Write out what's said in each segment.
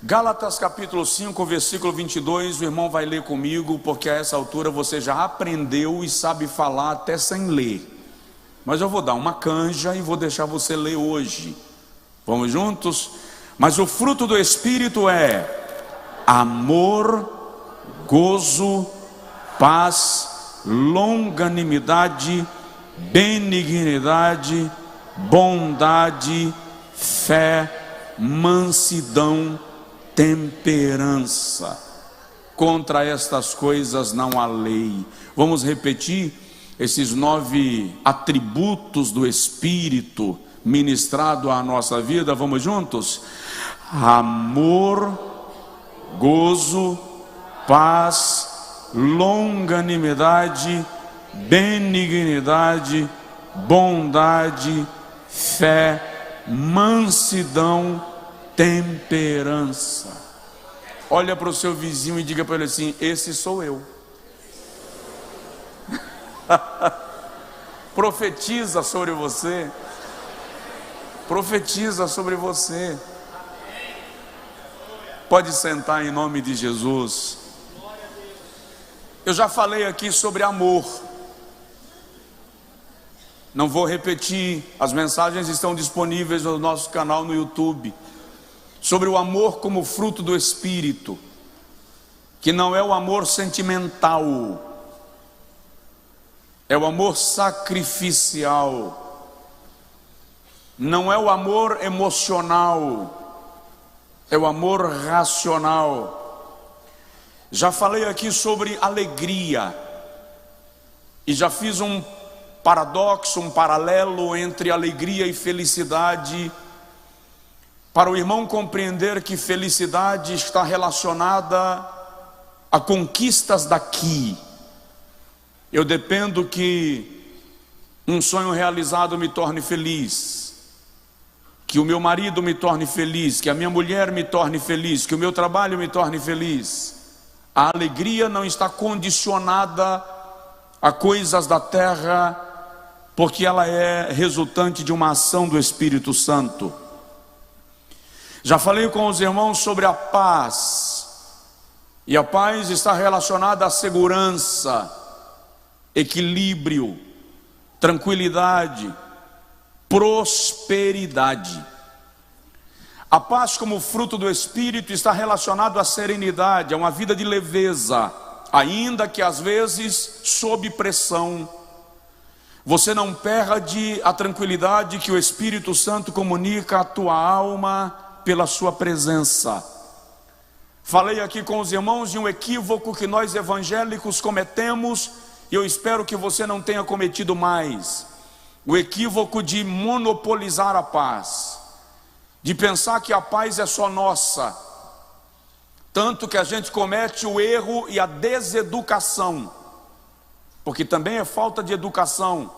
Gálatas capítulo 5, versículo 22, o irmão vai ler comigo, porque a essa altura você já aprendeu e sabe falar até sem ler. Mas eu vou dar uma canja e vou deixar você ler hoje. Vamos juntos? Mas o fruto do Espírito é amor, gozo, paz, longanimidade, benignidade, bondade, fé, mansidão, temperança. Contra estas coisas não há lei. Vamos repetir esses 9 atributos do Espírito ministrado à nossa vida. Vamos juntos? Amor, gozo, paz, longanimidade, benignidade, bondade, fé, mansidão, temperança. Olha para o seu vizinho e diga para ele assim: esse sou eu. Profetiza sobre você. Profetiza sobre você. Pode sentar em nome de Jesus. Eu já falei aqui sobre amor. Não vou repetir, as mensagens estão disponíveis no nosso canal no YouTube. Sobre o amor como fruto do Espírito, que não é o amor sentimental, é o amor sacrificial, não é o amor emocional, é o amor racional. Já falei aqui sobre alegria, e já fiz um paradoxo, um paralelo entre alegria e felicidade, para o irmão compreender que felicidade está relacionada a conquistas daqui. Eu dependo que um sonho realizado me torne feliz, que o meu marido me torne feliz, que a minha mulher me torne feliz, que o meu trabalho me torne feliz. A alegria não está condicionada a coisas da terra, porque ela é resultante de uma ação do Espírito Santo. Já falei com os irmãos sobre a paz, e a paz está relacionada à segurança, equilíbrio, tranquilidade, prosperidade. A paz como fruto do Espírito está relacionado à serenidade, a uma vida de leveza, ainda que às vezes sob pressão. Você não perde a tranquilidade que o Espírito Santo comunica à tua alma pela sua presença. Falei aqui com os irmãos de um equívoco que nós evangélicos cometemos, e eu espero que você não tenha cometido mais. O equívoco de monopolizar a paz, de pensar que a paz é só nossa, tanto que a gente comete o erro e a deseducação, porque também é falta de educação,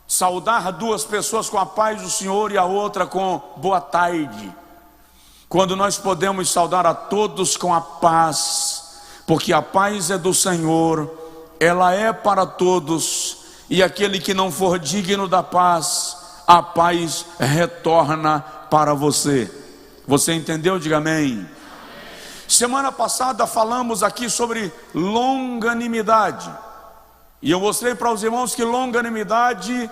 saudar 2 pessoas com a paz do Senhor e a outra com boa tarde, quando nós podemos saudar a todos com a paz, porque a paz é do Senhor, ela é para todos, e aquele que não for digno da paz, a paz retorna para você. Você entendeu? Diga amém. Semana passada falamos aqui sobre longanimidade, e eu mostrei para os irmãos que longanimidade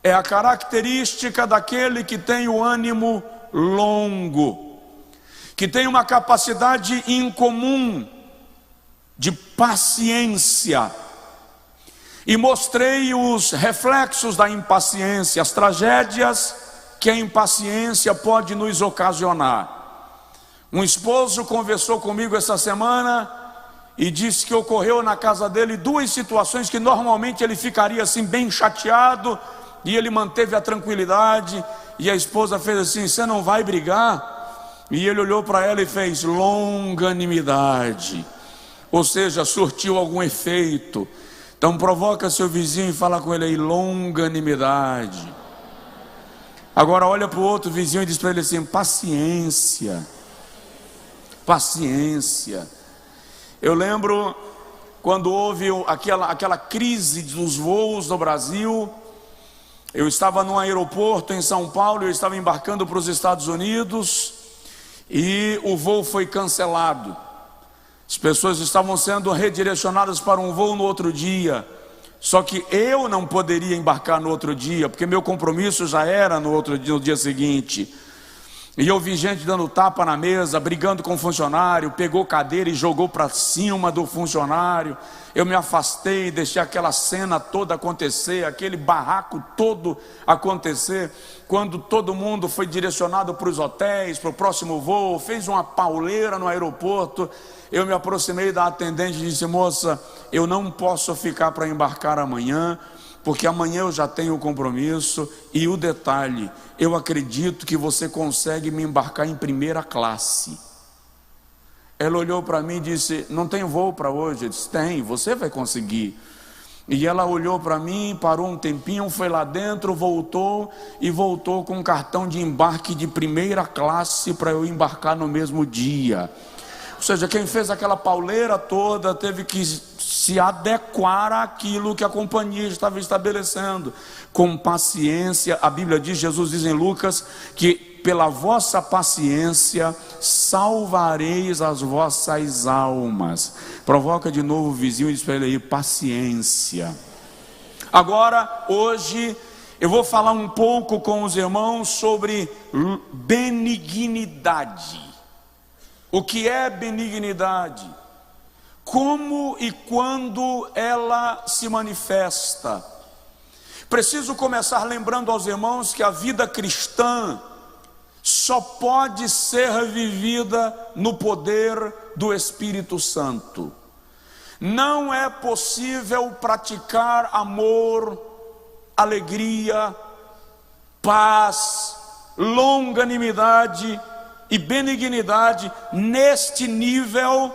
é a característica daquele que tem o ânimo longo, que tem uma capacidade incomum de paciência. E mostrei os reflexos da impaciência, as tragédias que a impaciência pode nos ocasionar. Um esposo conversou comigo essa semana e disse que ocorreu na casa dele 2 situações que normalmente ele ficaria assim bem chateado, e ele manteve a tranquilidade, e a esposa fez assim: você não vai brigar? E ele olhou para ela e fez longanimidade, ou seja, surtiu algum efeito. Então provoca seu vizinho e fala com ele aí: longanimidade. Agora olha para o outro vizinho e diz para ele assim: paciência. Paciência. Eu lembro quando houve aquela crise dos voos no Brasil. Eu estava num aeroporto em São Paulo, eu estava embarcando para os Estados Unidos, e o voo foi cancelado. As pessoas estavam sendo redirecionadas para um voo no outro dia, só que eu não poderia embarcar no outro dia, porque meu compromisso já era no dia seguinte. E eu vi gente dando tapa na mesa, brigando com o funcionário, pegou cadeira e jogou para cima do funcionário. Eu me afastei, deixei aquela cena toda acontecer, aquele barraco todo acontecer. Quando todo mundo foi direcionado para os hotéis, para o próximo voo, fez uma pauleira no aeroporto, eu me aproximei da atendente e disse: moça, eu não posso ficar para embarcar amanhã, porque amanhã eu já tenho compromisso. E o detalhe, eu acredito que você consegue me embarcar em primeira classe. Ela olhou para mim e disse: não tem voo para hoje? Eu disse: tem, você vai conseguir. E ela olhou para mim, parou um tempinho, foi lá dentro, voltou com um cartão de embarque de primeira classe para eu embarcar no mesmo dia. Ou seja, quem fez aquela pauleira toda teve que se adequar àquilo que a companhia estava estabelecendo. Com paciência, a Bíblia diz, Jesus diz em Lucas, que pela vossa paciência salvareis as vossas almas. Provoca de novo o vizinho e diz para ele aí: paciência. Agora, hoje, eu vou falar um pouco com os irmãos sobre benignidade. O que é benignidade? Como e quando ela se manifesta? Preciso começar lembrando aos irmãos que a vida cristã só pode ser vivida no poder do Espírito Santo. Não é possível praticar amor, alegria, paz, longanimidade e benignidade neste nível,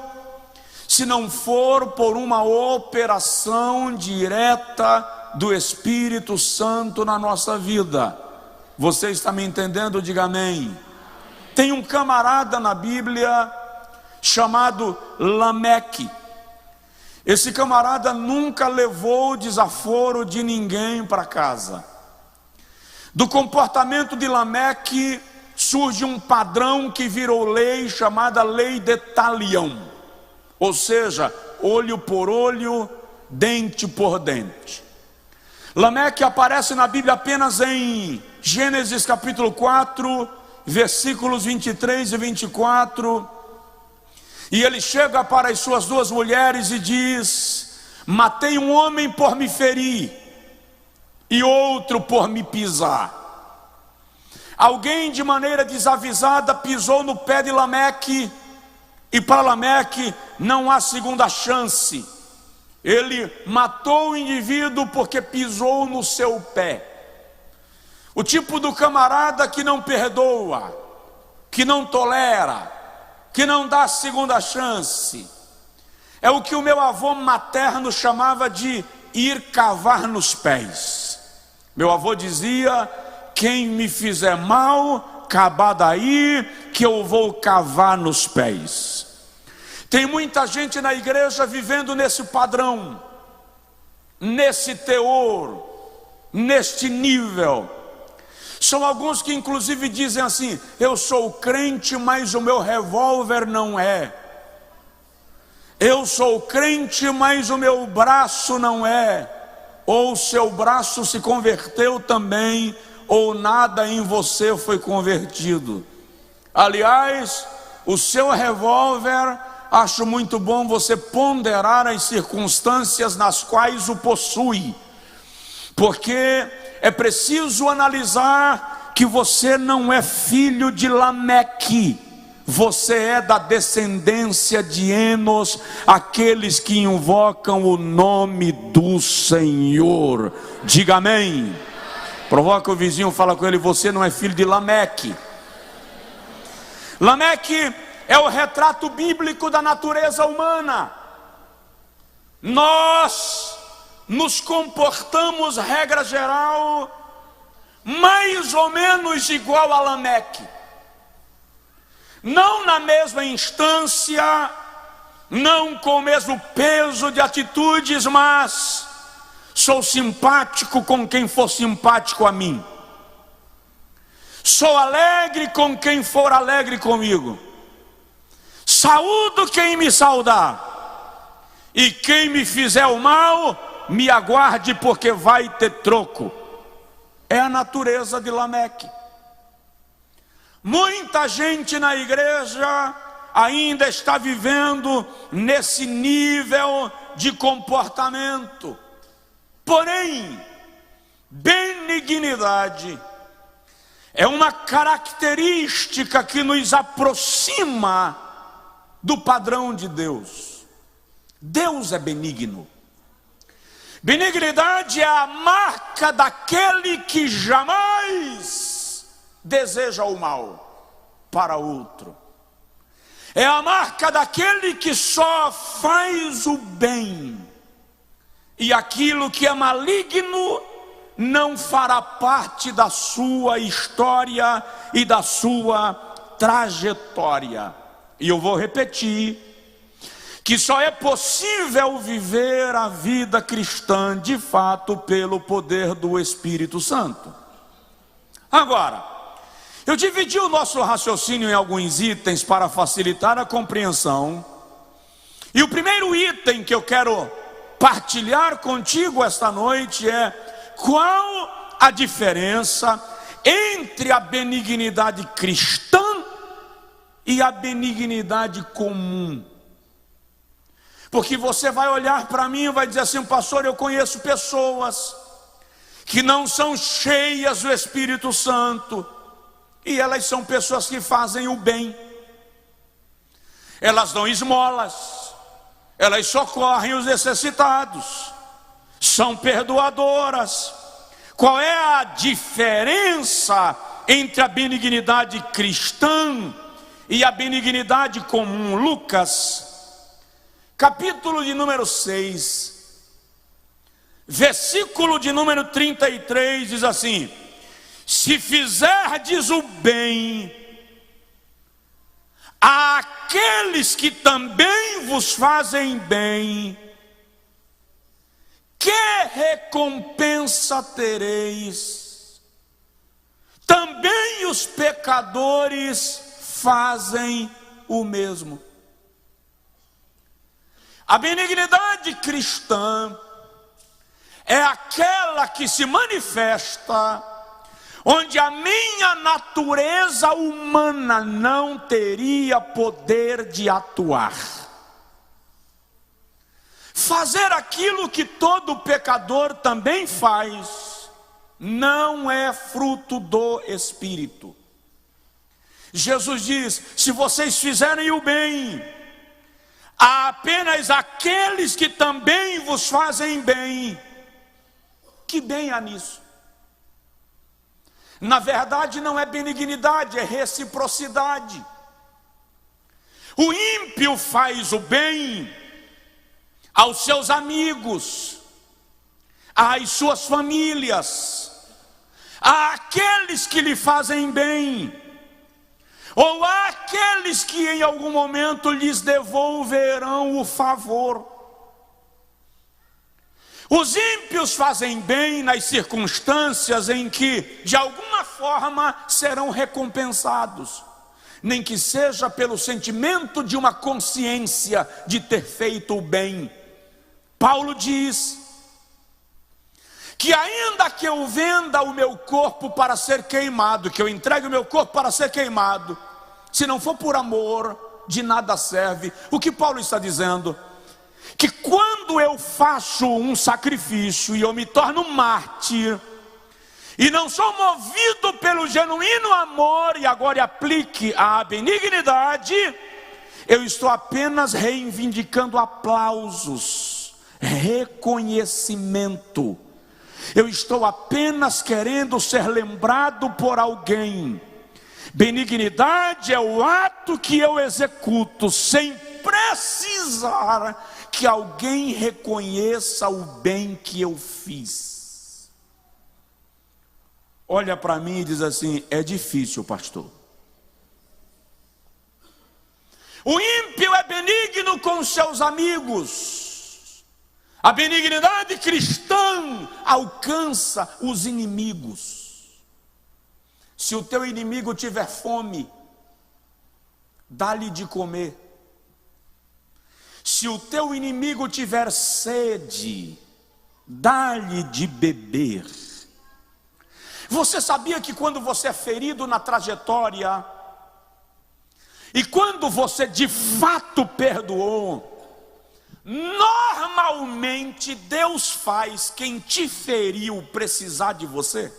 se não for por uma operação direta do Espírito Santo na nossa vida. Você está me entendendo? Diga amém. Tem um camarada na Bíblia chamado Lameque. Esse camarada nunca levou desaforo de ninguém para casa. Do comportamento de Lameque surge um padrão que virou lei, chamada lei de Talião, ou seja, olho por olho, dente por dente. Lameque aparece na Bíblia apenas em Gênesis capítulo 4, versículos 23 e 24, e ele chega para as suas duas mulheres e diz: matei um homem por me ferir, e outro por me pisar. Alguém de maneira desavisada pisou no pé de Lameque, e para Lameque não há segunda chance. Ele matou o indivíduo porque pisou no seu pé. O tipo do camarada que não perdoa, que não tolera, que não dá segunda chance. É o que o meu avô materno chamava de ir cavar nos pés. Meu avô dizia: quem me fizer mal, acaba daí que eu vou cavar nos pés. Tem muita gente na igreja vivendo nesse padrão, nesse teor, neste nível. São alguns que inclusive dizem assim: eu sou crente, mas o meu revólver não é. Eu sou crente, mas o meu braço não é. Ou seu braço se converteu também, ou nada em você foi convertido. Aliás, o seu revólver, acho muito bom você ponderar as circunstâncias nas quais o possui, porque é preciso analisar que você não é filho de Lameque, você é da descendência de Enos, aqueles que invocam o nome do Senhor. Diga amém. Provoca o vizinho, fala com ele: você não é filho de Lameque. Lameque é o retrato bíblico da natureza humana. Nós nos comportamos, regra geral, mais ou menos igual a Lameque. Não na mesma instância, não com o mesmo peso de atitudes, mas sou simpático com quem for simpático a mim. Sou alegre com quem for alegre comigo. Saúdo quem me saudar. E quem me fizer o mal, me aguarde, porque vai ter troco. É a natureza de Lameque. Muita gente na igreja ainda está vivendo nesse nível de comportamento. Porém, benignidade é uma característica que nos aproxima do padrão de Deus. Deus é benigno. Benignidade é a marca daquele que jamais deseja o mal para outro. É a marca daquele que só faz o bem. E aquilo que é maligno não fará parte da sua história e da sua trajetória. E eu vou repetir, que só é possível viver a vida cristã de fato pelo poder do Espírito Santo. Agora, eu dividi o nosso raciocínio em alguns itens para facilitar a compreensão. E o primeiro item que eu quero partilhar contigo esta noite é: qual a diferença entre a benignidade cristã e a benignidade comum? Porque você vai olhar para mim e vai dizer assim: pastor, eu conheço pessoas que não são cheias do Espírito Santo, e elas são pessoas que fazem o bem, elas dão esmolas, elas socorrem os necessitados, são perdoadoras. Qual é a diferença entre a benignidade cristã e a benignidade comum? Lucas, capítulo de número 6, versículo de número 33, diz assim: se fizerdes o bem àqueles que também vos fazem bem, que recompensa tereis? Também os pecadores fazem o mesmo. A benignidade cristã é aquela que se manifesta onde a minha natureza humana não teria poder de atuar. Fazer aquilo que todo pecador também faz não é fruto do Espírito. Jesus diz: se vocês fizerem o bem a apenas aqueles que também vos fazem bem, que bem há nisso? Na verdade não é benignidade, é reciprocidade. O ímpio faz o bem aos seus amigos, às suas famílias, àqueles que lhe fazem bem, ou àqueles que em algum momento lhes devolverão o favor. Os ímpios fazem bem nas circunstâncias em que, de alguma forma, serão recompensados, nem que seja pelo sentimento de uma consciência de ter feito o bem. Paulo diz que ainda que eu venda o meu corpo para ser queimado, que eu entregue o meu corpo para ser queimado, se não for por amor, de nada serve. O que Paulo está dizendo? Que quando eu faço um sacrifício e eu me torno mártir, e não sou movido pelo genuíno amor, e agora aplique a benignidade, eu estou apenas reivindicando aplausos, reconhecimento. Eu estou apenas querendo ser lembrado por alguém. Benignidade é o ato que eu executo sem precisar que alguém reconheça o bem que eu fiz. Olha para mim e diz assim: é difícil, pastor. O ímpio é benigno com seus amigos. A benignidade cristã alcança os inimigos. Se o teu inimigo tiver fome, dá-lhe de comer. Se o teu inimigo tiver sede, dá-lhe de beber. Você sabia que quando você é ferido na trajetória, e quando você de fato perdoou, normalmente Deus faz quem te feriu precisar de você?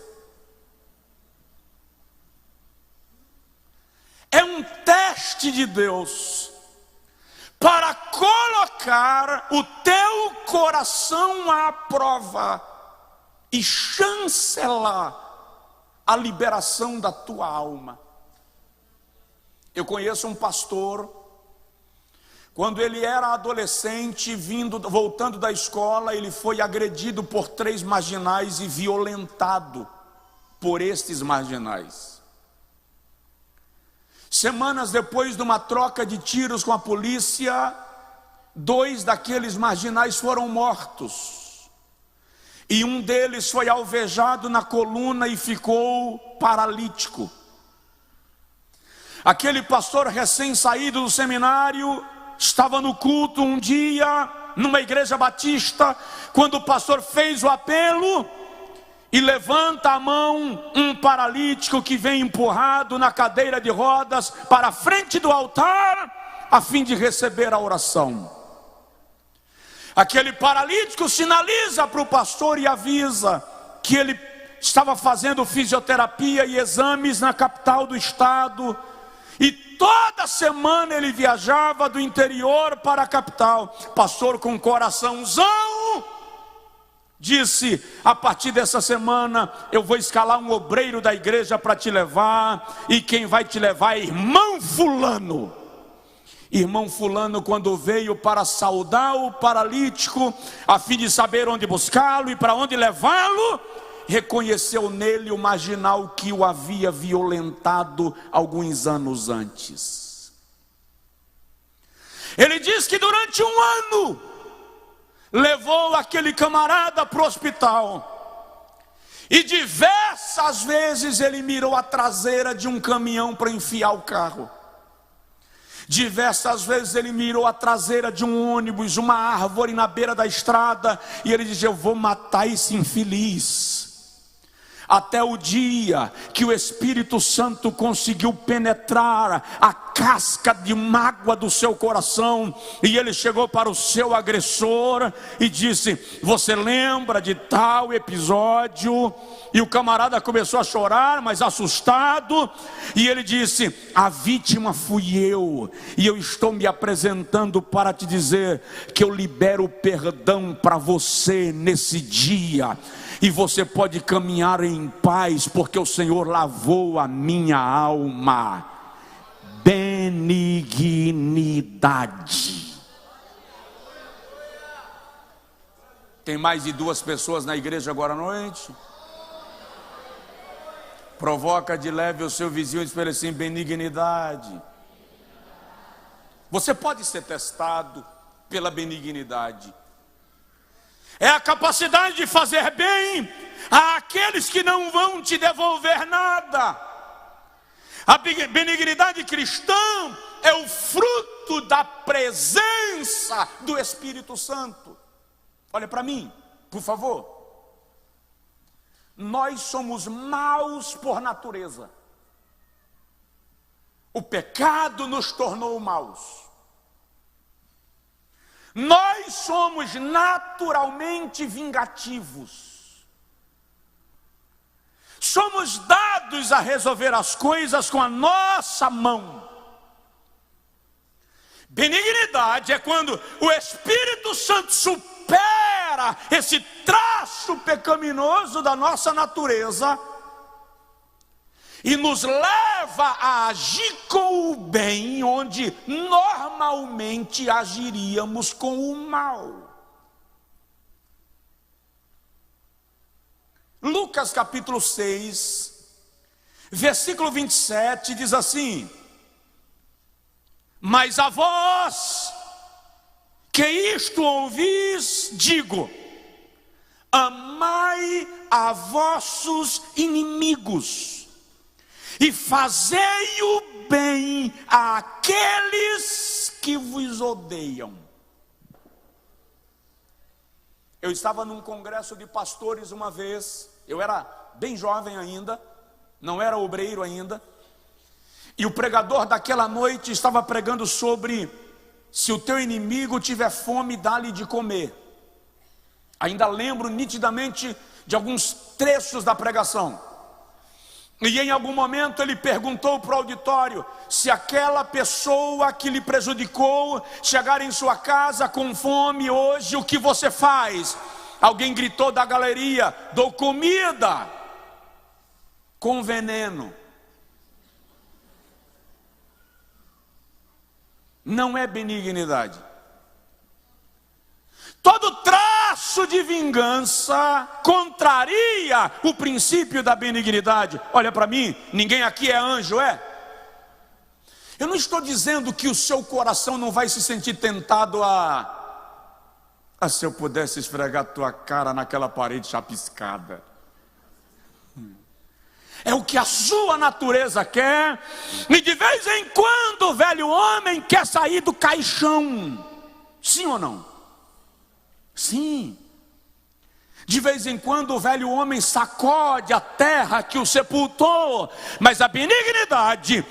É um teste de Deus para colocar o teu coração à prova e chancelar a liberação da tua alma. Eu conheço um pastor, quando ele era adolescente, voltando da escola, ele foi agredido por 3 marginais e violentado por estes marginais. Semanas depois de uma troca de tiros com a polícia, 2 daqueles marginais foram mortos. E um deles foi alvejado na coluna e ficou paralítico. Aquele pastor recém-saído do seminário estava no culto um dia, numa igreja batista, quando o pastor fez o apelo e levanta a mão um paralítico que vem empurrado na cadeira de rodas para a frente do altar, a fim de receber a oração. Aquele paralítico sinaliza para o pastor e avisa que ele estava fazendo fisioterapia e exames na capital do estado, e toda semana ele viajava do interior para a capital. Pastor com coraçãozão disse: a partir dessa semana eu vou escalar um obreiro da igreja para te levar, e quem vai te levar é irmão fulano. Irmão fulano, quando veio para saudar o paralítico, a fim de saber onde buscá-lo e para onde levá-lo, reconheceu nele o marginal que o havia violentado alguns anos antes. Ele diz que durante um ano levou aquele camarada para o hospital, e diversas vezes ele mirou a traseira de um caminhão para enfiar o carro. Diversas vezes ele mirou a traseira de um ônibus, uma árvore na beira da estrada, e ele dizia: eu vou matar esse infeliz. Até o dia que o Espírito Santo conseguiu penetrar a casca de mágoa do seu coração, e ele chegou para o seu agressor e disse: você lembra de tal episódio? E o camarada começou a chorar, mas assustado, e ele disse: a vítima fui eu, e eu estou me apresentando para te dizer que eu libero perdão para você nesse dia, e você pode caminhar em paz, porque o Senhor lavou a minha alma. Benignidade. Tem mais de 2 pessoas na igreja agora à noite? Provoca de leve o seu vizinho e diz para ele assim: benignidade. Você pode ser testado pela benignidade. É a capacidade de fazer bem àqueles que não vão te devolver nada. A benignidade cristã é o fruto da presença do Espírito Santo. Olha para mim, por favor. Nós somos maus por natureza. O pecado nos tornou maus. Nós somos naturalmente vingativos. Somos dados a resolver as coisas com a nossa mão. Benignidade é quando o Espírito Santo supera esse traço pecaminoso da nossa natureza e nos leva a agir com o bem, onde normalmente agiríamos com o mal. Lucas capítulo 6, versículo 27 diz assim: mas a vós que isto ouvis, digo: amai a vossos inimigos, e fazei o bem àqueles que vos odeiam. Eu estava num congresso de pastores uma vez, eu era bem jovem ainda, não era obreiro ainda, e o pregador daquela noite estava pregando sobre: se o teu inimigo tiver fome, dá-lhe de comer. Ainda lembro nitidamente de alguns trechos da pregação. E em algum momento ele perguntou para o auditório: se aquela pessoa que lhe prejudicou chegar em sua casa com fome hoje, o que você faz? Alguém gritou da galeria: dou comida com veneno. Não é benignidade. Todo traço de vingança contraria o princípio da benignidade. Olha para mim, ninguém aqui é anjo, é? Eu não estou dizendo que o seu coração não vai se sentir tentado se eu pudesse esfregar tua cara naquela parede chapiscada. É o que a sua natureza quer, e de vez em quando o velho homem quer sair do caixão. Sim ou não? Sim. De vez em quando o velho homem sacode a terra que o sepultou, mas a benignidade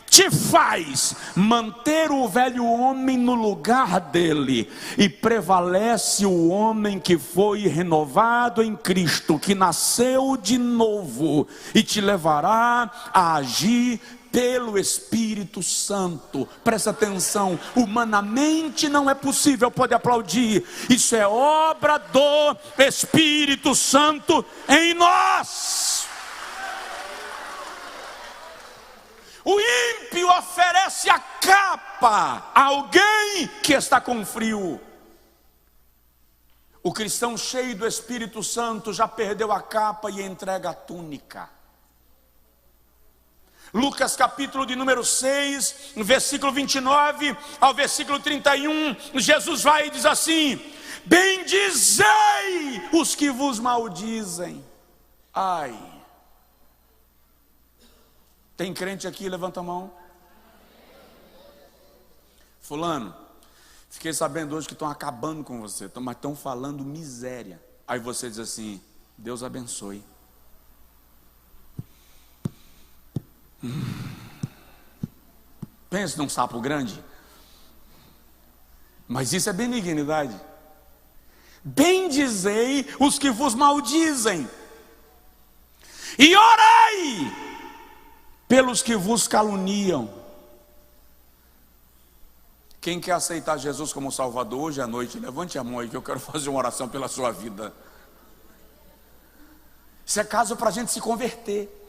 te faz manter o velho homem no lugar dele, e prevalece o homem que foi renovado em Cristo, que nasceu de novo, e te levará a agir pelo Espírito Santo. Presta atenção, humanamente não é possível, pode aplaudir, isso é obra do Espírito Santo em nós. O ímpio oferece a capa a alguém que está com frio. O cristão cheio do Espírito Santo já perdeu a capa e entrega a túnica. Lucas capítulo de número 6, versículo 29 ao versículo 31, Jesus vai e diz assim: bendizei os que vos maldizem. Ai, tem crente aqui? Levanta a mão. Fulano, fiquei sabendo hoje que estão acabando com você, mas estão falando miséria. Aí você diz assim: Deus abençoe. Pense num sapo grande. Mas isso é benignidade. Bendizei os que vos maldizem, e orai pelos que vos caluniam. Quem quer aceitar Jesus como Salvador hoje à noite, levante a mão aí que eu quero fazer uma oração pela sua vida. Isso é caso para a gente se converter.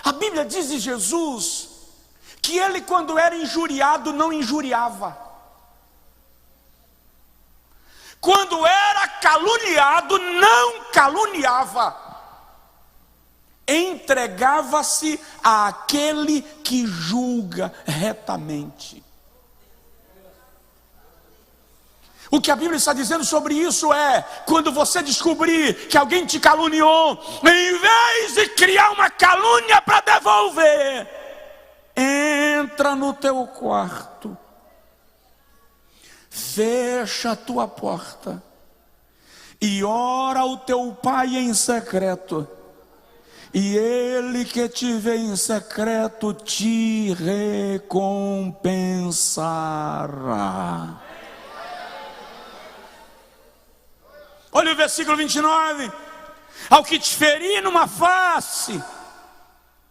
A Bíblia diz de Jesus que ele, quando era injuriado, não injuriava. Quando era caluniado, não caluniava. Entregava-se àquele que julga retamente. O que a Bíblia está dizendo sobre isso é: quando você descobrir que alguém te caluniou, em vez de criar uma calúnia para devolver, entra no teu quarto, fecha a tua porta e ora ao teu pai em secreto, e ele que te vê em secreto te recompensará. Olha o versículo 29. Ao que te ferir numa face,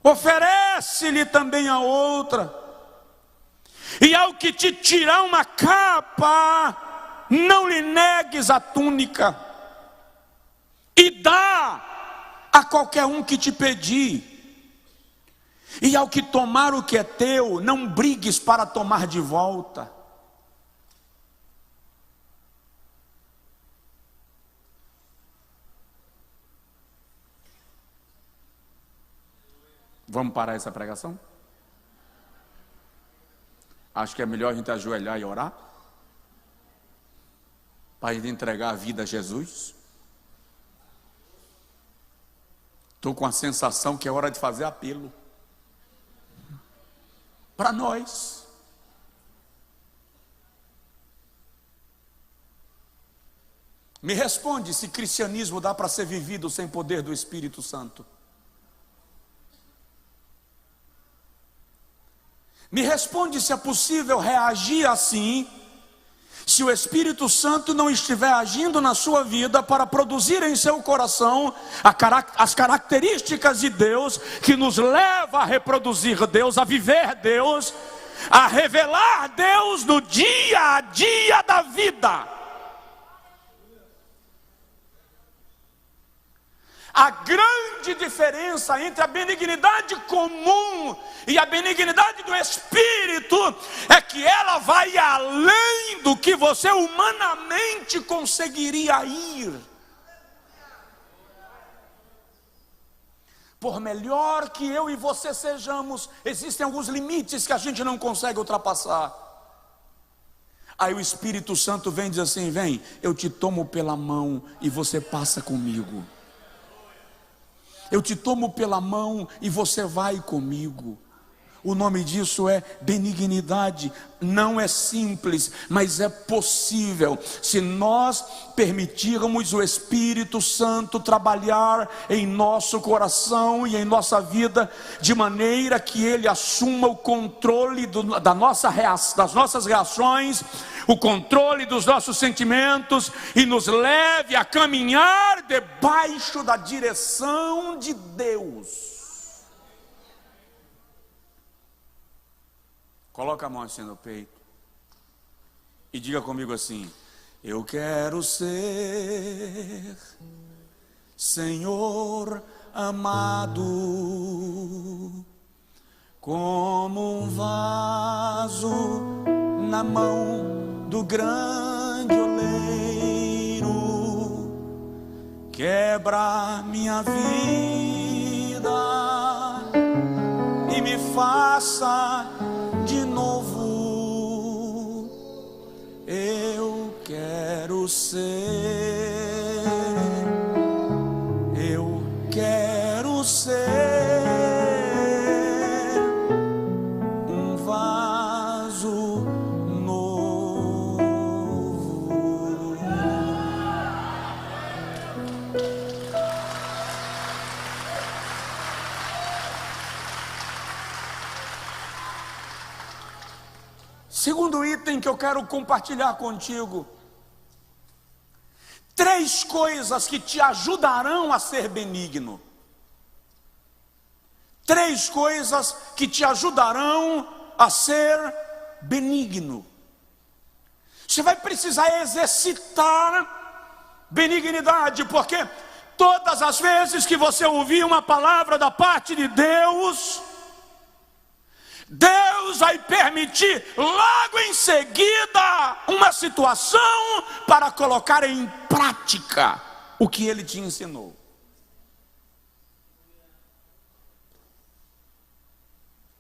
oferece-lhe também a outra. E ao que te tirar uma capa, não lhe negues a túnica. E dá a qualquer um que te pedir. E ao que tomar o que é teu, não brigues para tomar de volta. Vamos parar essa pregação? Acho que é melhor a gente ajoelhar e orar, para a gente entregar a vida a Jesus. Estou com a sensação que é hora de fazer apelo para nós. Me responde se cristianismo dá para ser vivido sem poder do Espírito Santo. Me responde se é possível reagir assim, se o Espírito Santo não estiver agindo na sua vida para produzir em seu coração as características de Deus, que nos leva a reproduzir Deus, a viver Deus, a revelar Deus no dia a dia da vida. A grande diferença entre a benignidade comum e a benignidade do Espírito é que ela vai além do que você humanamente conseguiria ir. Por melhor que eu e você sejamos, existem alguns limites que a gente não consegue ultrapassar. Aí o Espírito Santo vem e diz assim: vem, eu te tomo pela mão e você passa comigo. Eu te tomo pela mão e você vai comigo. O nome disso é benignidade. Não é simples, mas é possível, se nós permitirmos o Espírito Santo trabalhar em nosso coração e em nossa vida, de maneira que Ele assuma o controle das nossas reações, o controle dos nossos sentimentos, e nos leve a caminhar debaixo da direção de Deus. Coloca a mão assim no peito e diga comigo assim: eu quero ser, Senhor amado, como um vaso na mão do grande oleiro. Quebra minha vida e me faça de novo. Eu quero ser, eu quero ser um vaso novo. Segundo item que eu quero compartilhar contigo: 3 coisas que te ajudarão a ser benigno. 3 coisas que te ajudarão a ser benigno. Você vai precisar exercitar benignidade, porque todas as vezes que você ouvir uma palavra da parte de Deus, Deus vai permitir logo em seguida uma situação para colocar em prática o que Ele te ensinou.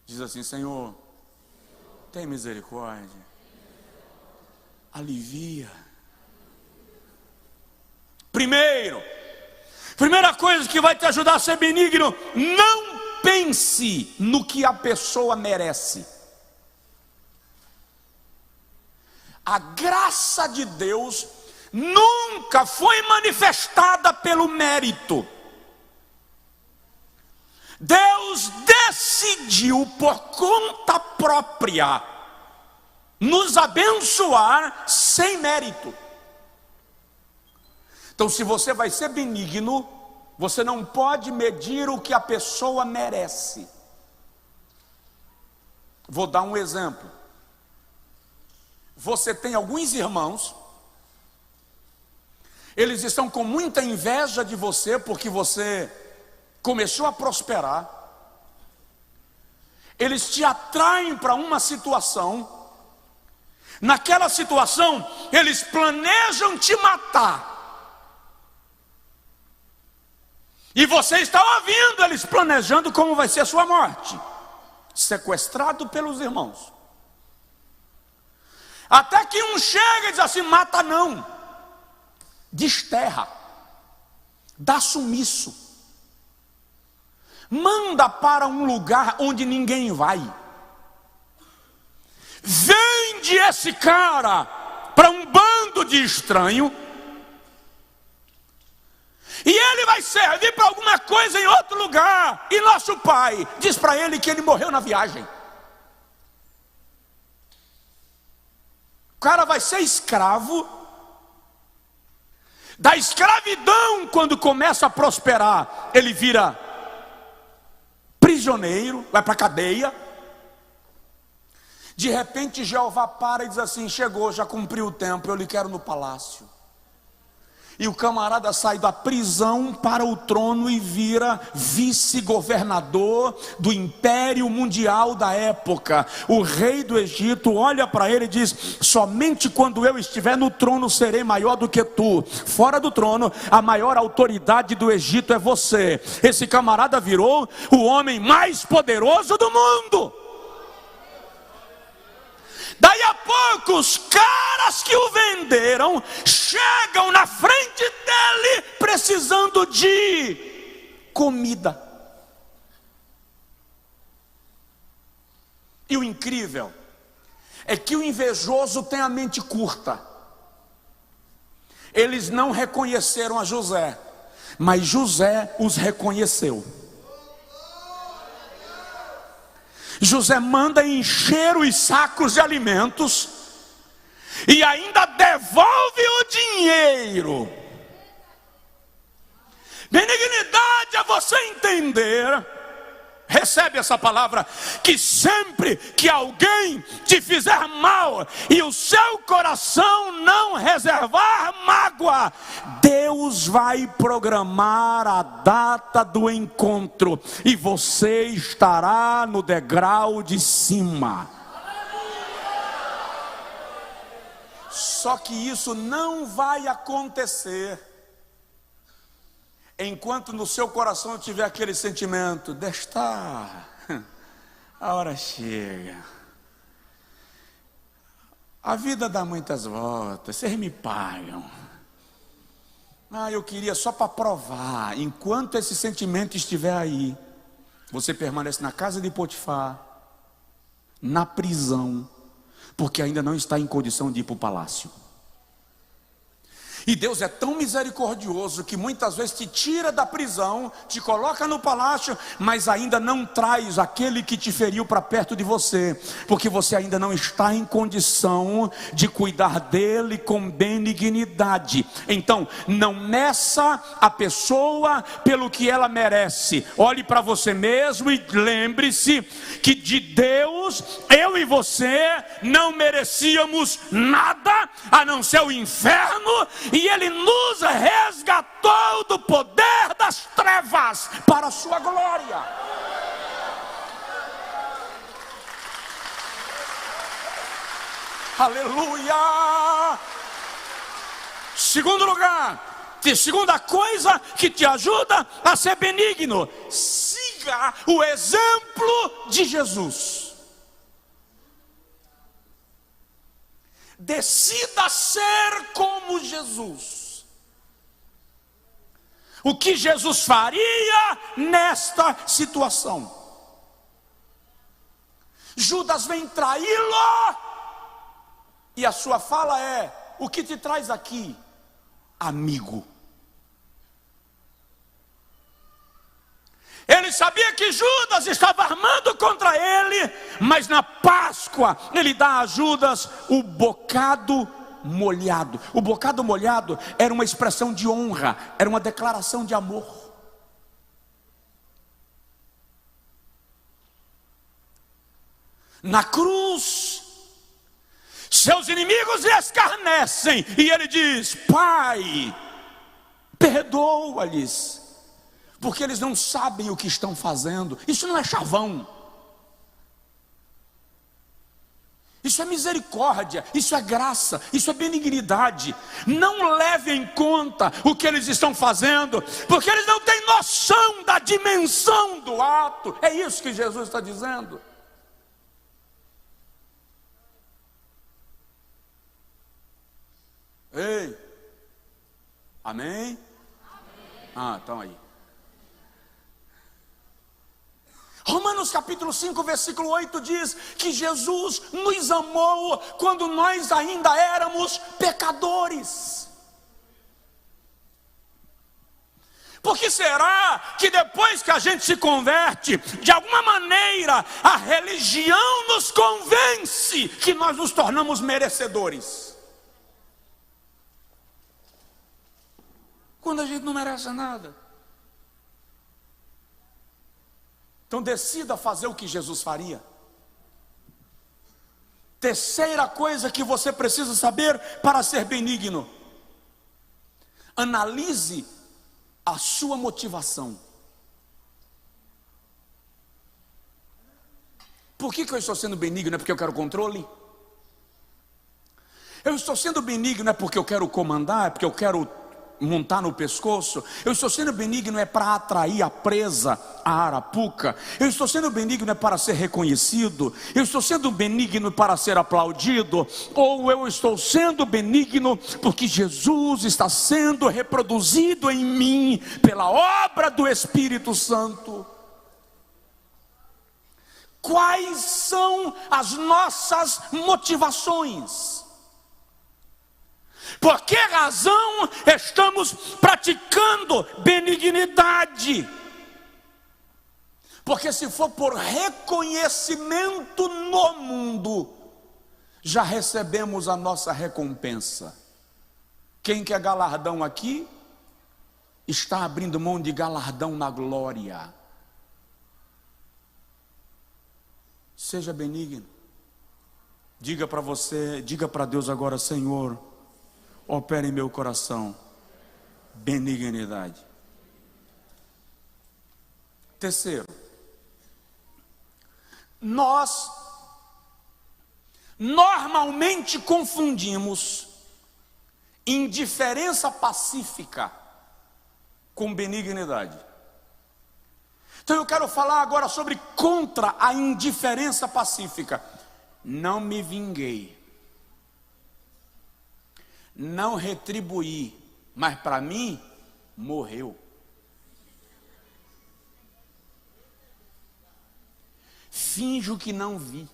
Diz assim: Senhor, tem misericórdia, alivia. Primeira coisa que vai te ajudar a ser benigno: não pense no que a pessoa merece. A graça de Deus nunca foi manifestada pelo mérito. Deus decidiu por conta própria nos abençoar sem mérito. Então, se você vai ser benigno, você não pode medir o que a pessoa merece. Vou dar um exemplo. Você tem alguns irmãos, eles estão com muita inveja de você porque você começou a prosperar. Eles te atraem para uma situação. Naquela situação, eles planejam te matar. E você está ouvindo eles planejando como vai ser a sua morte. Sequestrado pelos irmãos. Até que um chega e diz assim: mata não, desterra, dá sumiço. manda para um lugar onde ninguém vai. Vende esse cara para um bando de estranho, e ele vai servir para alguma coisa em outro lugar. E nosso pai diz para ele que ele morreu na viagem. O cara vai ser escravo. Da escravidão, quando começa a prosperar, ele vira prisioneiro, vai para a cadeia. De repente Jeová para e diz assim: chegou, já cumpriu o tempo, eu lhe quero no palácio. E o camarada sai da prisão para o trono e vira vice-governador do império mundial da época. O rei do Egito olha para ele e diz: somente quando eu estiver no trono serei maior do que tu. Fora do trono, a maior autoridade do Egito é você. Esse camarada virou o homem mais poderoso do mundo. Daí a pouco os caras que o venderam chegam na frente dele precisando de comida. E o incrível é que o invejoso tem a mente curta. Eles não reconheceram a José, mas José os reconheceu. José manda encher os sacos de alimentos e ainda devolve o dinheiro. Benignidade é você entender, recebe essa palavra, que sempre que alguém te fizer mal e o seu coração não reservar mágoa, Deus vai programar a data do encontro e você estará no degrau de cima. Só que isso não vai acontecer enquanto no seu coração tiver aquele sentimento: deixa estar, a hora chega, a vida dá muitas voltas, vocês me pagam, eu queria só para provar. Enquanto esse sentimento estiver aí, você permanece na casa de Potifar, na prisão, porque ainda não está em condição de ir para o palácio. E Deus é tão misericordioso que muitas vezes te tira da prisão, te coloca no palácio, mas ainda não traz aquele que te feriu para perto de você, porque você ainda não está em condição de cuidar dele com benignidade. Então, não meça a pessoa pelo que ela merece. Olhe para você mesmo e lembre-se que de Deus, eu e você não merecíamos nada a não ser o inferno. E Ele nos resgatou do poder das trevas para a sua glória. Aleluia! Segundo lugar, segunda coisa que te ajuda a ser benigno: siga o exemplo de Jesus. Decida ser como Jesus. O que Jesus faria nesta situação? Judas vem traí-lo, e a sua fala é: o que te traz aqui, amigo? Ele sabia que Judas estava armando contra ele, mas na Páscoa ele dá a Judas o bocado molhado. O bocado molhado era uma expressão de honra, era uma declaração de amor. Na cruz, seus inimigos lhe escarnecem e ele diz: Pai, perdoa-lhes, porque eles não sabem o que estão fazendo. Isso não é chavão, isso é misericórdia, isso é graça, isso é benignidade. Não leve em conta o que eles estão fazendo, porque eles não têm noção da dimensão do ato. É isso que Jesus está dizendo. Ei, amém? Então aí. Romanos capítulo 5, versículo 8 diz que Jesus nos amou quando nós ainda éramos pecadores. Por que será que depois que a gente se converte, de alguma maneira a religião nos convence que nós nos tornamos merecedores? Quando a gente não merece nada. Então decida fazer o que Jesus faria. Terceira coisa que você precisa saber para ser benigno: analise a sua motivação. Por que eu estou sendo benigno? É porque eu quero controle? Eu estou sendo benigno é porque eu quero comandar? É porque eu quero montar no pescoço? Eu estou sendo benigno é para atrair a presa, a arapuca? Eu estou sendo benigno é para ser reconhecido? Eu estou sendo benigno para ser aplaudido? Ou eu estou sendo benigno porque Jesus está sendo reproduzido em mim pela obra do Espírito Santo? Quais são as nossas motivações? Por que razão estamos praticando benignidade? Porque se for por reconhecimento no mundo, já recebemos a nossa recompensa. Quem quer galardão aqui, está abrindo mão de galardão na glória. Seja benigno. Diga para você, diga para Deus agora: Senhor, opera em meu coração benignidade. Terceiro, nós normalmente confundimos indiferença pacífica com benignidade. Então eu quero falar agora sobre contra a indiferença pacífica. Não me vinguei, não retribuí, mas para mim morreu. Finjo que não vi.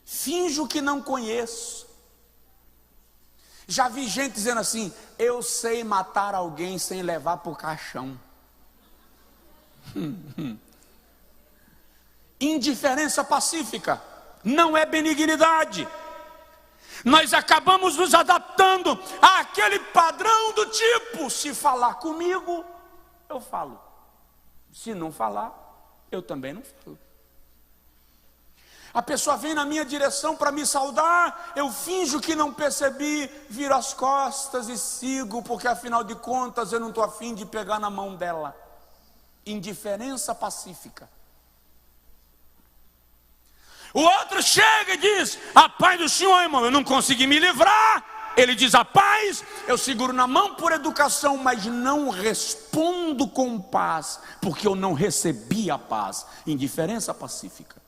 Finjo que não conheço. Já vi gente dizendo assim: eu sei matar alguém sem levar para o caixão. Indiferença pacífica não é benignidade. Nós acabamos nos adaptando àquele padrão do tipo: se falar comigo, eu falo. Se não falar, eu também não falo. A pessoa vem na minha direção para me saudar, eu finjo que não percebi, viro as costas e sigo, porque afinal de contas eu não estou afim de pegar na mão dela. Indiferença pacífica. O outro chega e diz: a paz do Senhor, irmão, eu não consegui me livrar. Ele diz: a paz, eu seguro na mão por educação, mas não respondo com paz, porque eu não recebi a paz. Indiferença pacífica.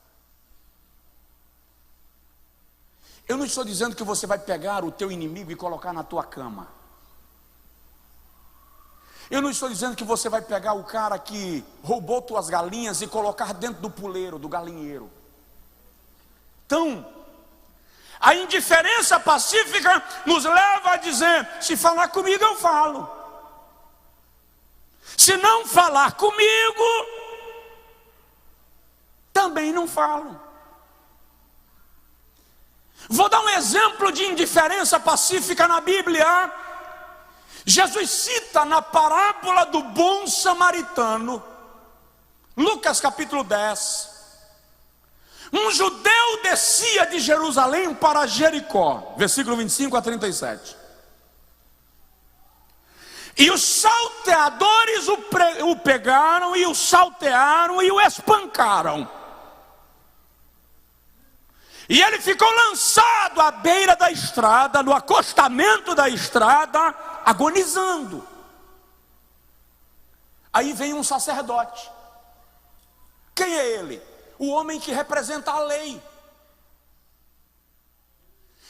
Eu não estou dizendo que você vai pegar o teu inimigo e colocar na tua cama. Eu não estou dizendo que você vai pegar o cara que roubou tuas galinhas e colocar dentro do puleiro, do galinheiro. Então, a indiferença pacífica nos leva a dizer: se falar comigo eu falo, se não falar comigo, também não falo. Vou dar um exemplo de indiferença pacífica na Bíblia. Jesus cita na parábola do bom samaritano, Lucas capítulo 10. Um judeu descia de Jerusalém para Jericó, versículo 25 a 37. E os salteadores o pegaram e o saltearam e o espancaram. E ele ficou lançado à beira da estrada, no acostamento da estrada, agonizando. Aí vem um sacerdote. Quem é ele? O homem que representa a lei,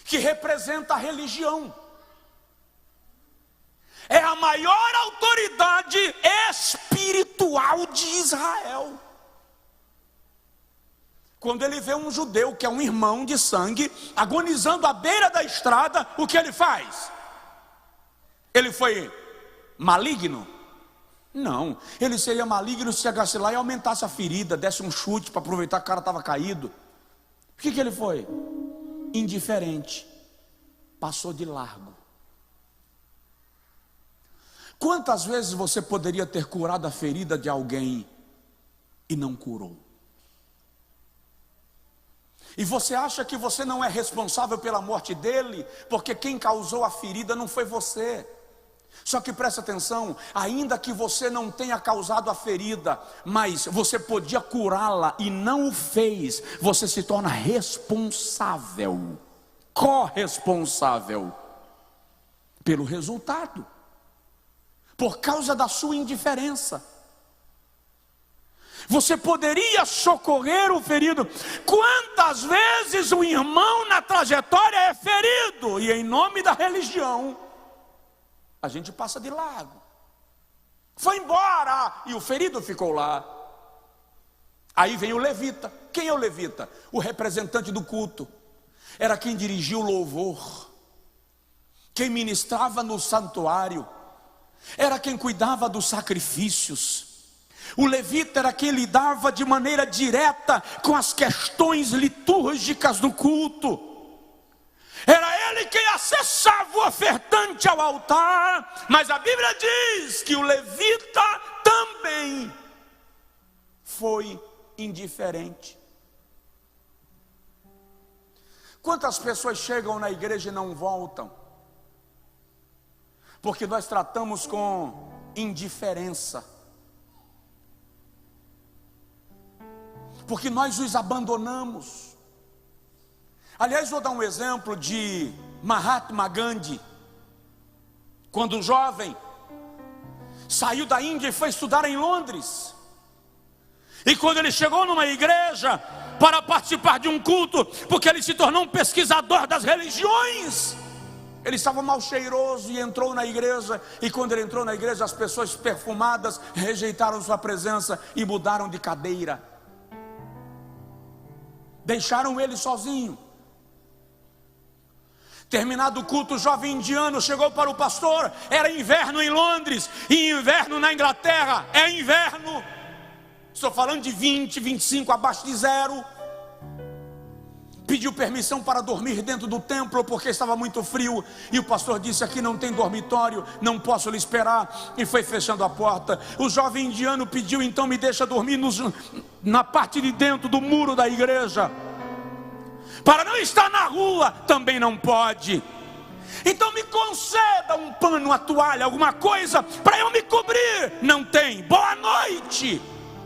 que representa a religião. é a maior autoridade espiritual de Israel. Quando ele vê um judeu, que é um irmão de sangue, agonizando à beira da estrada, o que ele faz? Ele foi maligno? Não, ele seria maligno se chegasse lá e aumentasse a ferida, desse um chute para aproveitar que o cara estava caído. O que ele foi? Indiferente, passou de largo. Quantas vezes você poderia ter curado a ferida de alguém e não curou? E você acha que você não é responsável pela morte dele, porque quem causou a ferida não foi você. Só que presta atenção, ainda que você não tenha causado a ferida, mas você podia curá-la e não o fez, você se torna responsável, corresponsável pelo resultado, por causa da sua indiferença. Você poderia socorrer o ferido. Quantas vezes um irmão na trajetória é ferido e em nome da religião a gente passa de largo, foi embora e o ferido ficou lá. Aí vem o levita. Quem é o levita? O representante do culto, era quem dirigia o louvor, quem ministrava no santuário, era quem cuidava dos sacrifícios. O levita era quem lidava de maneira direta com as questões litúrgicas do culto. Era ele quem acessava o ofertante ao altar. Mas a Bíblia diz que o levita também foi indiferente. Quantas pessoas chegam na igreja e não voltam? Porque nós tratamos com indiferença, porque nós os abandonamos. Aliás, vou dar um exemplo de Mahatma Gandhi. Quando jovem, saiu da Índia e foi estudar em Londres. E quando ele chegou numa igreja para participar de um culto, porque ele se tornou um pesquisador das religiões, ele estava mal cheiroso e entrou na igreja. E quando ele entrou na igreja, as pessoas perfumadas rejeitaram sua presença e mudaram de cadeira, deixaram ele sozinho. Terminado o culto, o jovem indiano chegou para o pastor. Era inverno em Londres e inverno na Inglaterra é inverno. Estou falando de 20, 25 abaixo de zero. Pediu permissão para dormir dentro do templo porque estava muito frio. E o pastor disse: aqui não tem dormitório, não posso lhe esperar. E foi fechando a porta. O jovem indiano pediu: então me deixa dormir na parte de dentro do muro da igreja. Para não estar na rua, também não pode. Então me conceda um pano, uma toalha, alguma coisa para eu me cobrir. Não tem. Boa noite.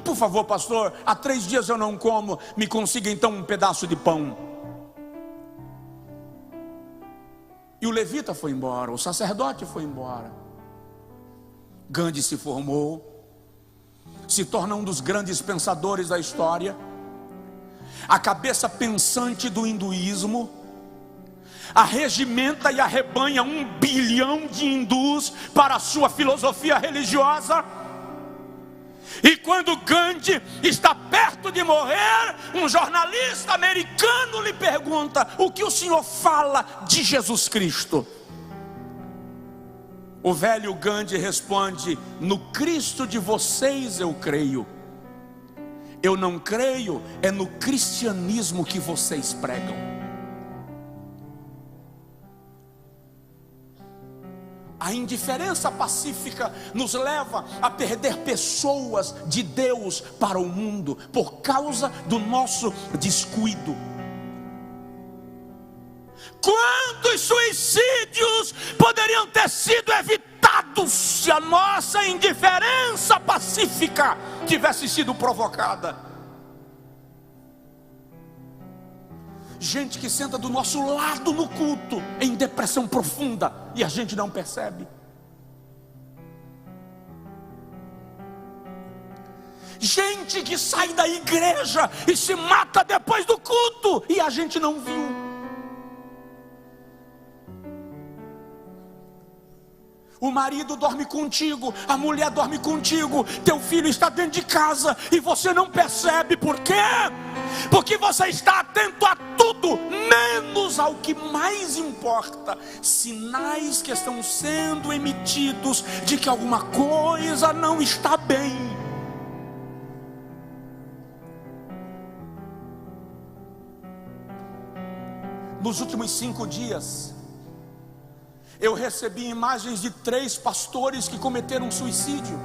Por favor, pastor, há 3 dias eu não como. Me consiga então um pedaço de pão. E o levita foi embora, o sacerdote foi embora. Gandhi se formou, se torna um dos grandes pensadores da história, a cabeça pensante do hinduísmo, arregimenta e arrebanha 1 bilhão de hindus para a sua filosofia religiosa. E quando Gandhi está perto de morrer, um jornalista americano lhe pergunta: o que o senhor fala de Jesus Cristo? O velho Gandhi responde: no Cristo de vocês eu creio. Eu não creio é no cristianismo que vocês pregam. A indiferença pacífica nos leva a perder pessoas de Deus para o mundo por causa do nosso descuido. Quantos suicídios poderiam ter sido evitados se a nossa indiferença pacífica tivesse sido provocada? Gente que senta do nosso lado no culto em depressão profunda e a gente não percebe. Gente que sai da igreja e se mata depois do culto e a gente não viu. O marido dorme contigo, a mulher dorme contigo, teu filho está dentro de casa e você não percebe. Por quê? Porque você está atento a tudo, menos ao que mais importa. Sinais que estão sendo emitidos de que alguma coisa não está bem. Nos últimos 5 dias, eu recebi imagens de 3 pastores que cometeram suicídio.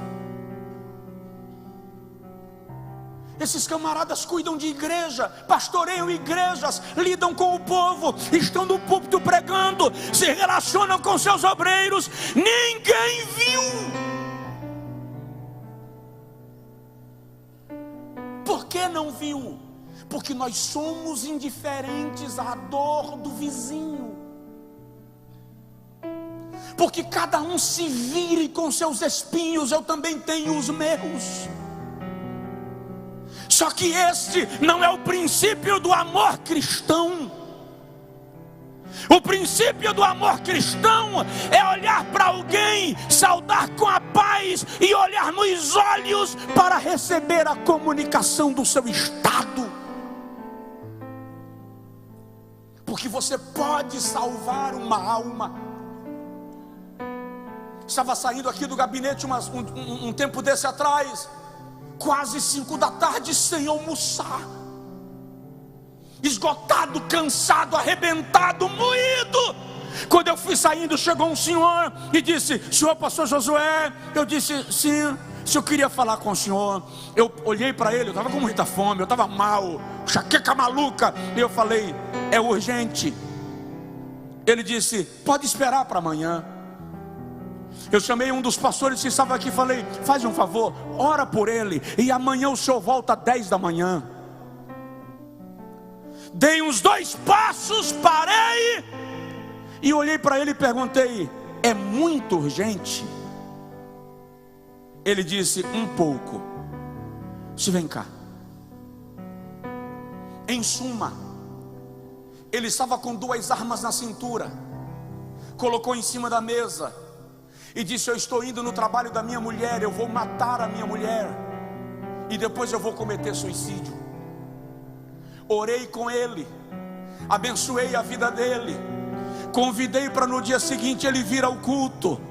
Esses camaradas cuidam de igreja, pastoreiam igrejas, lidam com o povo, estão no púlpito pregando, se relacionam com seus obreiros. Ninguém viu. Por que não viu? Porque nós somos indiferentes à dor do vizinho. Porque cada um se vire com seus espinhos, eu também tenho os meus. Só que este não é o princípio do amor cristão. O princípio do amor cristão é olhar para alguém, saudar com a paz e olhar nos olhos para receber a comunicação do seu estado. Porque você pode salvar uma alma. Estava saindo aqui do gabinete um tempo desse atrás, quase 5 da tarde, sem almoçar, esgotado, cansado, arrebentado, moído. Quando eu fui saindo, chegou um senhor e disse: senhor pastor Josué? Eu disse: sim. Se eu queria falar com o senhor. Eu olhei para ele, eu estava com muita fome, eu estava mal, chaqueca maluca, e eu falei: é urgente. Ele disse: pode esperar para amanhã. Eu chamei um dos pastores que estava aqui e falei: faz um favor, ora por ele, e amanhã o senhor volta às 10 da manhã. Dei uns 2 passos, parei e olhei para ele e perguntei: é muito urgente? Ele disse: um pouco. Se vem cá. Em suma, ele estava com 2 armas na cintura, colocou em cima da mesa e disse: eu estou indo no trabalho da minha mulher, eu vou matar a minha mulher e depois eu vou cometer suicídio. Orei com ele, abençoei a vida dele, convidei para no dia seguinte ele vir ao culto.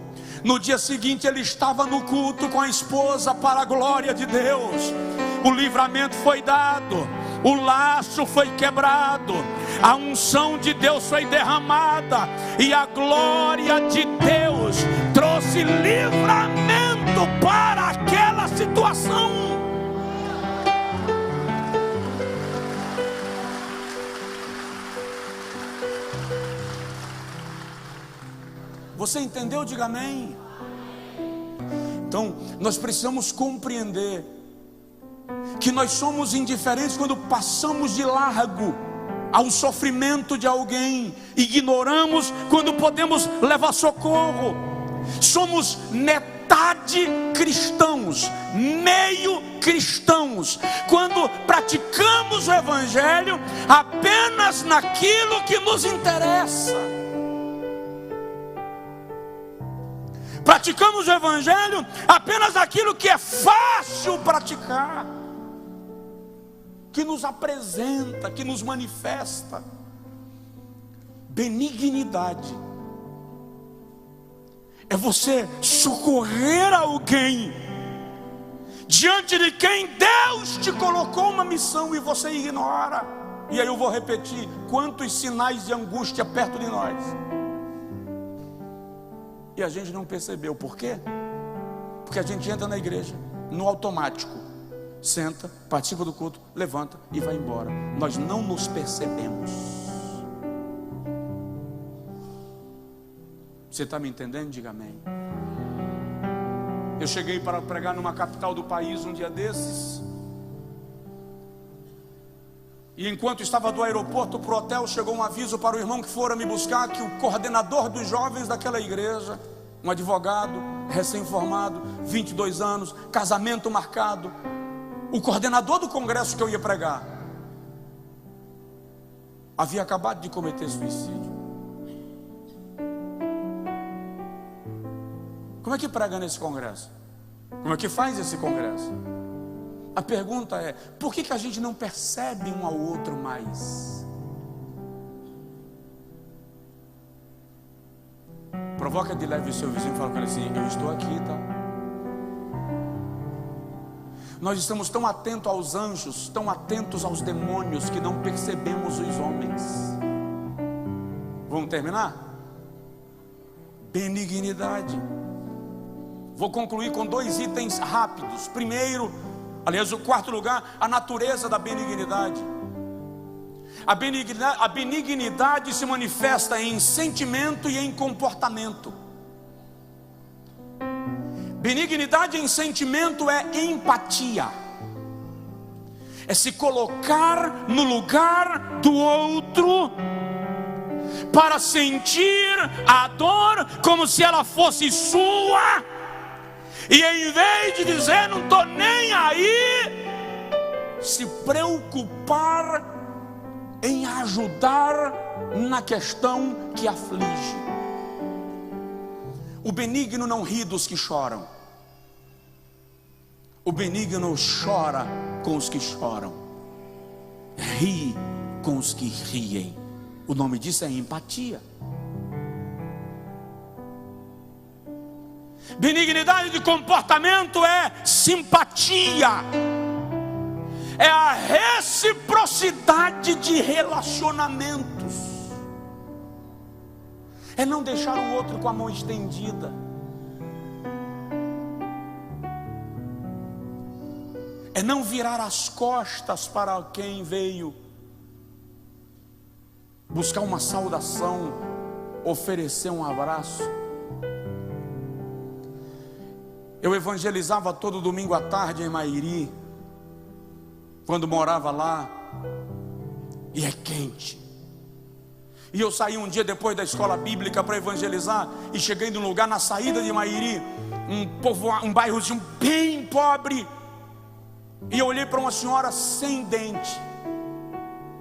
No dia seguinte ele estava no culto com a esposa, para a glória de Deus. O livramento foi dado, o laço foi quebrado, a unção de Deus foi derramada e a glória de Deus trouxe livramento para aquela situação. Você entendeu? Diga amém. Então, nós precisamos compreender que nós somos indiferentes quando passamos de largo ao sofrimento de alguém, ignoramos quando podemos levar socorro. Somos metade cristãos, meio cristãos, quando praticamos o evangelho apenas naquilo que nos interessa. Praticamos o evangelho apenas aquilo que é fácil praticar, que nos apresenta, que nos manifesta. Benignidade é você socorrer alguém diante de quem Deus te colocou uma missão e você ignora. E aí eu vou repetir: quantos sinais de angústia perto de nós e a gente não percebeu. Por quê? Porque a gente entra na igreja no automático, senta, participa do culto, levanta e vai embora. Nós não nos percebemos. Você está me entendendo? Diga amém. Eu cheguei para pregar numa capital do país um dia desses, e enquanto estava do aeroporto para o hotel, chegou um aviso para o irmão que fora me buscar, que o coordenador dos jovens daquela igreja, um advogado recém-formado, 22 anos, casamento marcado, o coordenador do congresso que eu ia pregar, havia acabado de cometer suicídio. Como é que prega nesse congresso? Como é que faz esse congresso? A pergunta é: por que a gente não percebe um ao outro mais? Provoca de leve o seu vizinho e fala com ele assim: eu estou aqui, tá? Nós estamos tão atentos aos anjos, tão atentos aos demônios, que não percebemos os homens. Vamos terminar? Benignidade. Vou concluir com 2 itens rápidos. Primeiro, aliás, o quarto lugar, a natureza da benignidade. A benignidade se manifesta em sentimento e em comportamento. Benignidade em sentimento é empatia, é se colocar no lugar do outro para sentir a dor como se ela fosse sua, e em vez de dizer não estou nem aí, se preocupar em ajudar na questão que aflige. O benigno não ri dos que choram. O benigno chora com os que choram, ri com os que riem. O nome disso é empatia. Benignidade de comportamento é simpatia, é a reciprocidade de relacionamentos, é não deixar o outro com a mão estendida, é não virar as costas para quem veio buscar uma saudação, oferecer um abraço. Eu evangelizava todo domingo à tarde em Mairi, quando morava lá, e é quente. E eu saí um dia depois da escola bíblica para evangelizar, e cheguei num lugar na saída de Mairi, um bairrozinho bem pobre, e eu olhei para uma senhora sem dente,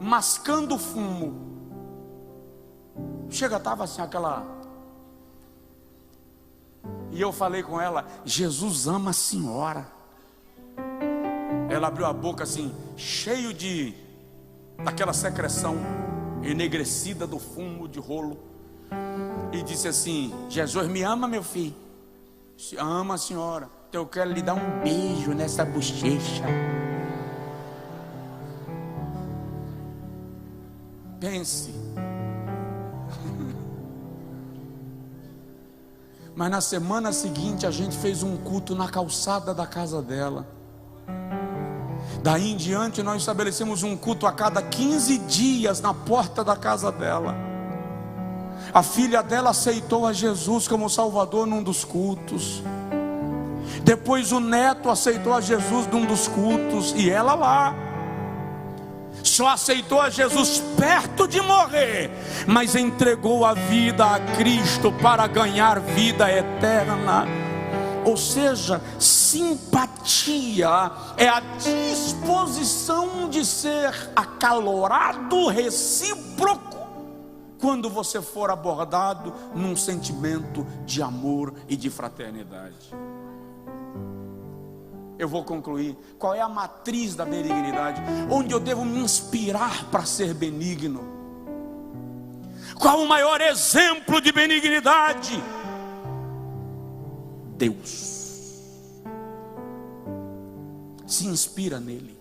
mascando fumo. Estava assim aquela... E eu falei com ela: Jesus ama a senhora. Ela abriu a boca assim, cheio daquela secreção enegrecida do fumo de rolo, e disse assim: Jesus me ama, meu filho? Ama a senhora. Então eu quero lhe dar um beijo nessa bochecha. Pense. Mas na semana seguinte a gente fez um culto na calçada da casa dela. Daí em diante nós estabelecemos um culto a cada 15 dias na porta da casa dela. A filha dela aceitou a Jesus como Salvador num dos cultos. Depois o neto aceitou a Jesus num dos cultos, e ela lá só aceitou a Jesus perto de morrer, mas entregou a vida a Cristo para ganhar vida eterna. Ou seja, simpatia é a disposição de ser acalorado, recíproco, quando você for abordado num sentimento de amor e de fraternidade. Eu vou concluir. Qual é a matriz da benignidade? Onde eu devo me inspirar para ser benigno? Qual o maior exemplo de benignidade? Deus. Se inspira nele.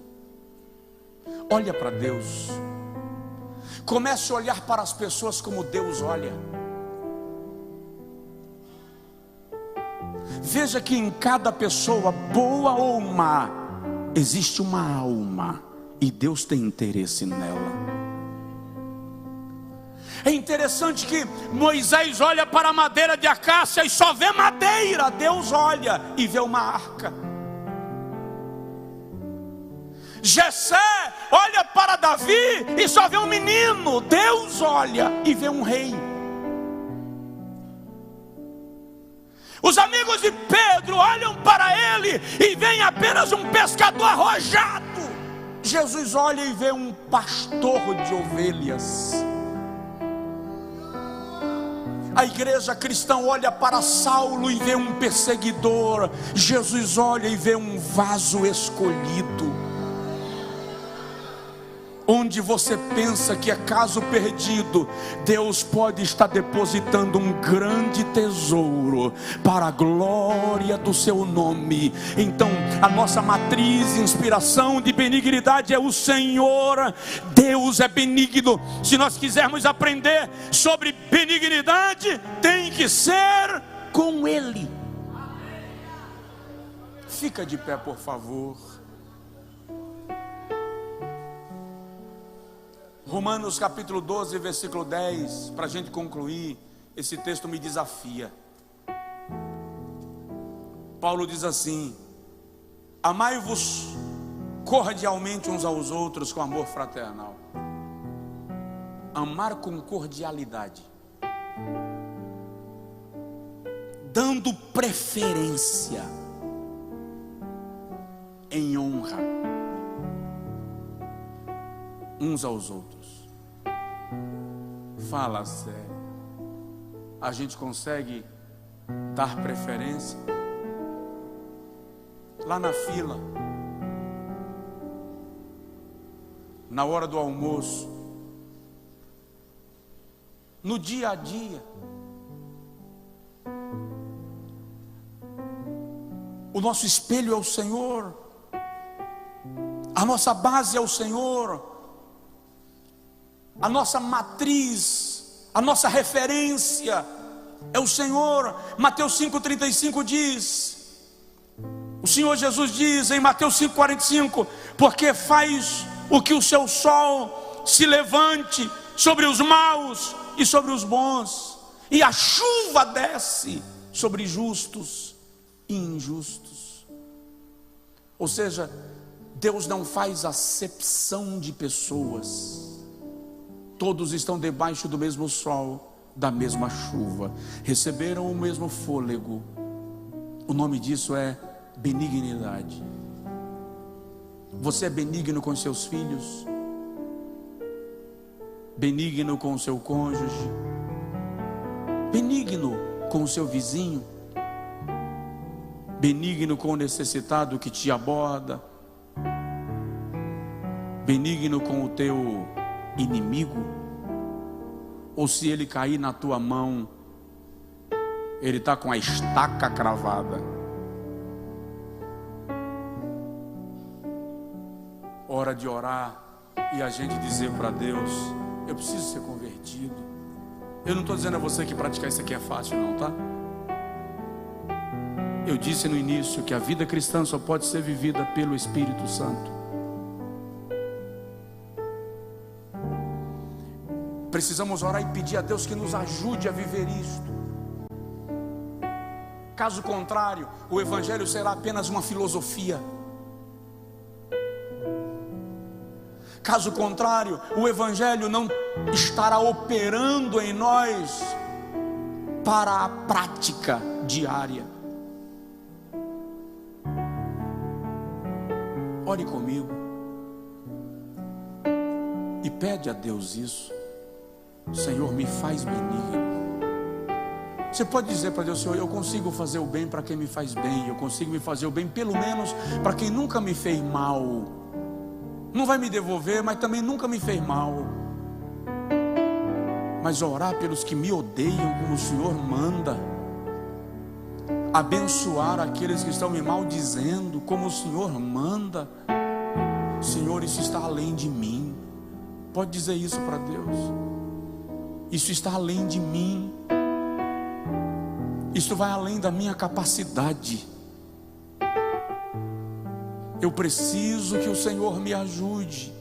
Olha para Deus. Comece a olhar para as pessoas como Deus olha. Veja que em cada pessoa, boa ou má, existe uma alma, e Deus tem interesse nela. É interessante que Moisés olha para a madeira de acácia e só vê madeira. Deus olha e vê uma arca. Jessé olha para Davi e só vê um menino. Deus olha e vê um rei. Os amigos de Pedro olham para ele e veem apenas um pescador arrojado. Jesus olha e vê um pastor de ovelhas. A igreja cristã olha para Saulo e vê um perseguidor. Jesus olha e vê um vaso escolhido. Onde você pensa que é caso perdido, Deus pode estar depositando um grande tesouro para a glória do seu nome. Então, a nossa matriz, inspiração de benignidade é o Senhor. Deus é benigno. Se nós quisermos aprender sobre benignidade, tem que ser com Ele. Fica de pé, por favor. Romanos capítulo 12, versículo 10, para a gente concluir, esse texto me desafia. Paulo diz assim: amai-vos cordialmente uns aos outros com amor fraternal. Amar com cordialidade, dando preferência em honra uns aos outros. Fala sério. A gente consegue dar preferência? Lá na fila, na hora do almoço, no dia a dia, o nosso espelho é o Senhor, a nossa base é o Senhor, a nossa matriz, a nossa referência é o Senhor. Mateus 5,35 diz, o Senhor Jesus diz em Mateus 5,45: porque faz o que o seu sol se levante sobre os maus e sobre os bons, e a chuva desce sobre justos e injustos. Ou seja, Deus não faz acepção de pessoas. Todos estão debaixo do mesmo sol, da mesma chuva, receberam o mesmo fôlego. O nome disso é benignidade. Você é benigno com seus filhos, benigno com o seu cônjuge, benigno com o seu vizinho, benigno com o necessitado que te aborda, benigno com o teu inimigo? Ou se ele cair na tua mão, ele está com a estaca cravada? Hora de orar e a gente dizer para Deus: eu preciso ser convertido. Eu não estou dizendo a você que praticar isso aqui é fácil, não, tá? Eu disse no início que a vida cristã só pode ser vivida pelo Espírito Santo. Precisamos orar e pedir a Deus que nos ajude a viver isto. Caso contrário, o Evangelho será apenas uma filosofia. Caso contrário, o Evangelho não estará operando em nós para a prática diária. Ore comigo e pede a Deus isso. Senhor, me faz benigno. Você pode dizer para Deus: Senhor, eu consigo fazer o bem para quem me faz bem. Eu consigo me fazer o bem pelo menos para quem nunca me fez mal. Não vai me devolver, mas também nunca me fez mal. Mas orar pelos que me odeiam como o Senhor manda. Abençoar aqueles que estão me maldizendo como o Senhor manda. Senhor, isso está além de mim. Pode dizer isso para Deus. Isso está além de mim. Isso vai além da minha capacidade. Eu preciso que o Senhor me ajude.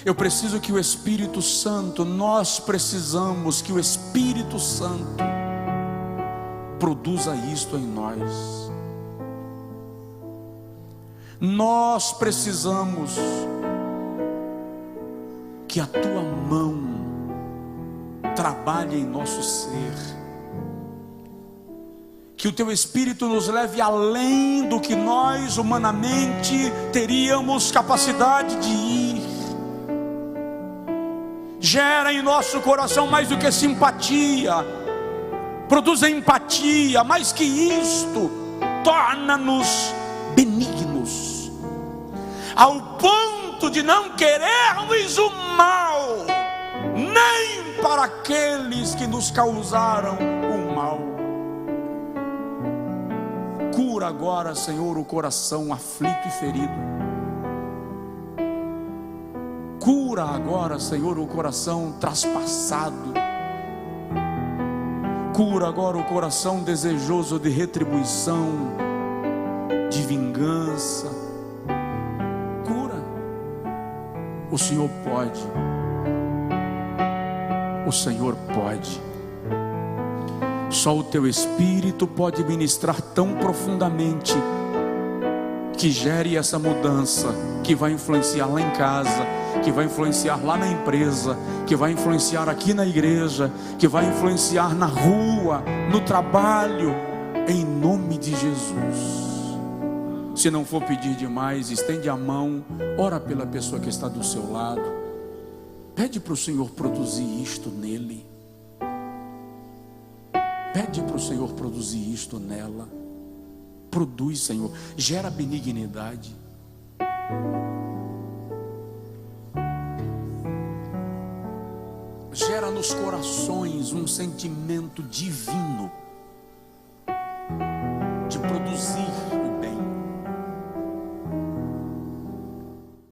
Eu preciso que o Espírito Santo, nós precisamos que o Espírito Santo produza isto em nós. Nós precisamos que a tua mão trabalhe em nosso ser, que o teu Espírito nos leve além do que nós humanamente teríamos capacidade de ir. Gera em nosso coração mais do que simpatia, produz empatia. Mais que isto, torna-nos benignos, ao ponto de não querermos o mal, nem para aqueles que nos causaram o mal. Cura agora, Senhor, o coração aflito e ferido. Cura agora, Senhor, o coração traspassado. Cura agora o coração desejoso de retribuição, de vingança. Cura. O Senhor pode. O Senhor pode. Só o teu Espírito pode ministrar tão profundamente que gere essa mudança, que vai influenciar lá em casa, que vai influenciar lá na empresa, que vai influenciar aqui na igreja, que vai influenciar na rua, no trabalho, em nome de Jesus. Se não for pedir demais, estende a mão, ora pela pessoa que está do seu lado, pede para o Senhor produzir isto nele, pede para o Senhor produzir isto nela. Produz, Senhor, gera benignidade. Gera nos corações um sentimento divino